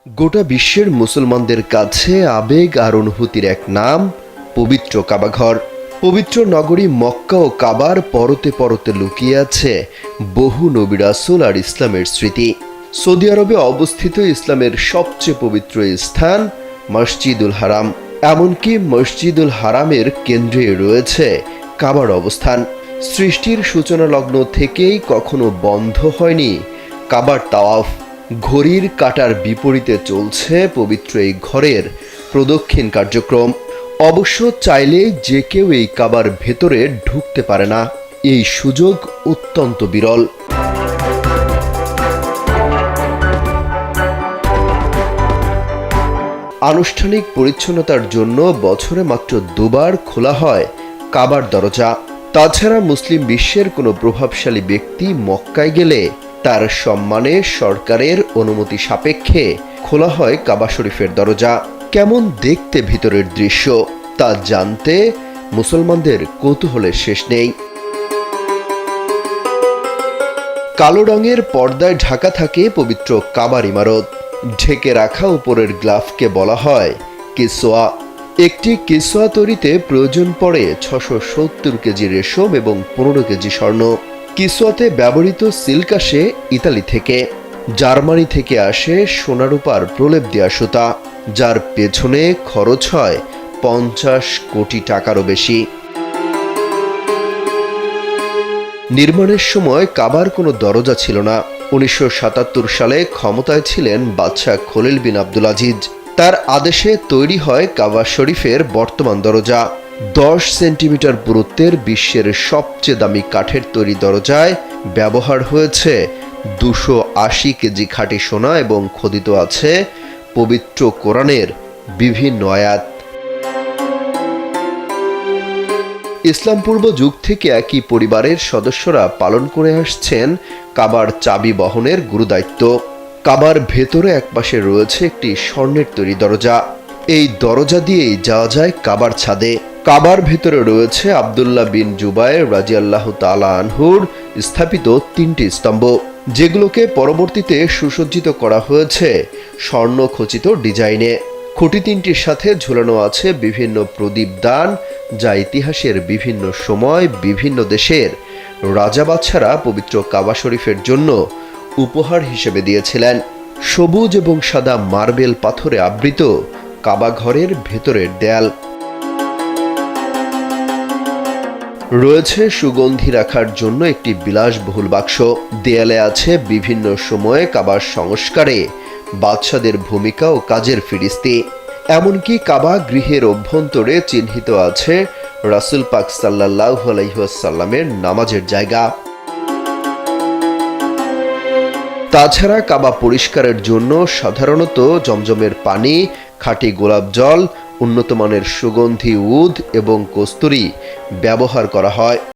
গোটা বিশ্বের মুসলমানদের কাছে আবেগ আর অনুভূতির এক নাম পবিত্র কাবাঘর। পবিত্র নগরী মক্কা ও কাবার পরতে পরতে লুকিয়ে আছে বহু নবী রাসূল আর ইসলামের স্মৃতি। সৌদি আরবে অবস্থিত ইসলামের সবচেয়ে পবিত্র স্থান মসজিদুল হারাম। এমনকি মসজিদুল হারামের কেন্দ্রে রয়েছে কাবার অবস্থান। সৃষ্টির সূচনা লগ্ন থেকেই কখনো বন্ধ হয়নি কাবার তাওয়াফ। ঘড়ির কাঁটার বিপরীতে চলছে পবিত্র এই ঘরের প্রদক্ষিণ কার্যক্রম। অবশ্য চাইলে যে কেউ এই কাবার ভেতরে ঢুকতে পারে না, এই সুযোগ অত্যন্ত বিরল। আনুষ্ঠানিক পরিচ্ছন্নতার জন্য বছরে মাত্র দুবার খোলা হয় কাবার দরজা। তাছাড়া মুসলিম বিশ্বের কোনো প্রভাবশালী ব্যক্তি মক্কায় গেলে তার সম্মানে সরকারের অনুমতি সাপেক্ষে খোলা হয় কাবা শরীফের দরজা। কেমন দেখতে ভিতরের দৃশ্য তা জানতে মুসলমানদের কৌতূহলের শেষ নেই। কালো রঙের পর্দায় ঢাকা থাকে পবিত্র কাবার ইমারত। ঢেকে রাখা উপরের গ্লাফকে বলা হয় কিসওয়া। একটি কিসওয়া তৈরিতে প্রয়োজন পড়ে 670 কেজি রেশম এবং 15 কেজি স্বর্ণ। কিসওয়াতে ব্যবহৃত সিল্ক আসে ইতালি থেকে। জার্মানি থেকে আসে সোনারূপার প্রলেপ দেয়া সুতা, যার পেছনে খরচ হয় 50 কোটি টাকারও বেশি। নির্মাণের সময় কাবার কোনো দরজা ছিল না। 1977 সালে ক্ষমতায় ছিলেন বাদশাহ খলিল বিন আব্দুল আজিজ। তার আদেশে তৈরি হয় কাবা শরীফের বর্তমান দরজা। 10 সেন্টিমিটার পুরুত্বের বিশ্বের সবচেয়ে দামি কাঠের তৈরি দরজায় ব্যবহার হয়েছে 280 কেজি খাঁটি সোনা এবং খোদিত আছে পবিত্র কোরআনের বিভিন্ন আয়াত। ইসলাম পূর্ব যুগ থেকে একই পরিবারের সদস্যরা পালন করে আসছেন কাবার চাবি বহনের গুরুদায়িত্ব। কাবার ভেতরে একপাশে রয়েছে একটি স্বর্ণের তৈরি দরজা। এই দরজা দিয়েই যাওয়া যায় কাবার ছাদে। কাবার ভেতরে রয়েছে আব্দুল্লাহ বিন জুবায়ের রাদিয়াল্লাহু তাআলা আনহুর স্থাপিত 3টি স্তম্ভ, যেগুলোকে পরবর্তীতে সুসজ্জিত করা হয়েছে স্বর্ণ খচিত ডিজাইনে। খুঁটি 3টির সাথে ঝুলানো আছে বিভিন্ন প্রদীপদান, যা ইতিহাসের বিভিন্ন সময় বিভিন্ন দেশের রাজা বাদশারা পবিত্র কাবা শরীফের জন্য উপহার হিসেবে দিয়েছিলেন। সবুজ এবং সাদা মার্বেল পাথরে আবৃত কাবা ঘরের ভেতরের দেয়াল। রয়েছে সুগন্ধি রাখার জন্য একটি বিলাসবহুল বাক্স। দেয়ালে আছে বিভিন্ন সময়ে কাবার সংস্কারে বাদশাদের ভূমিকা ও কাজের ফিরিস্তি। এমনকি কাবা গৃহের অভ্যন্তরে চিহ্নিত আছে রাসূল পাক সাল্লাল্লাহু আলাইহি ওয়াসাল্লামের নামাজের জায়গা। তাছাড়া কাবা পরিষ্কারের জন্য সাধারণত জমজমের পানি, খাঁটি গোলাপ জল, উন্নত মানের সুগন্ধি উদ এবং কস্তুরী ব্যবহার করা হয়।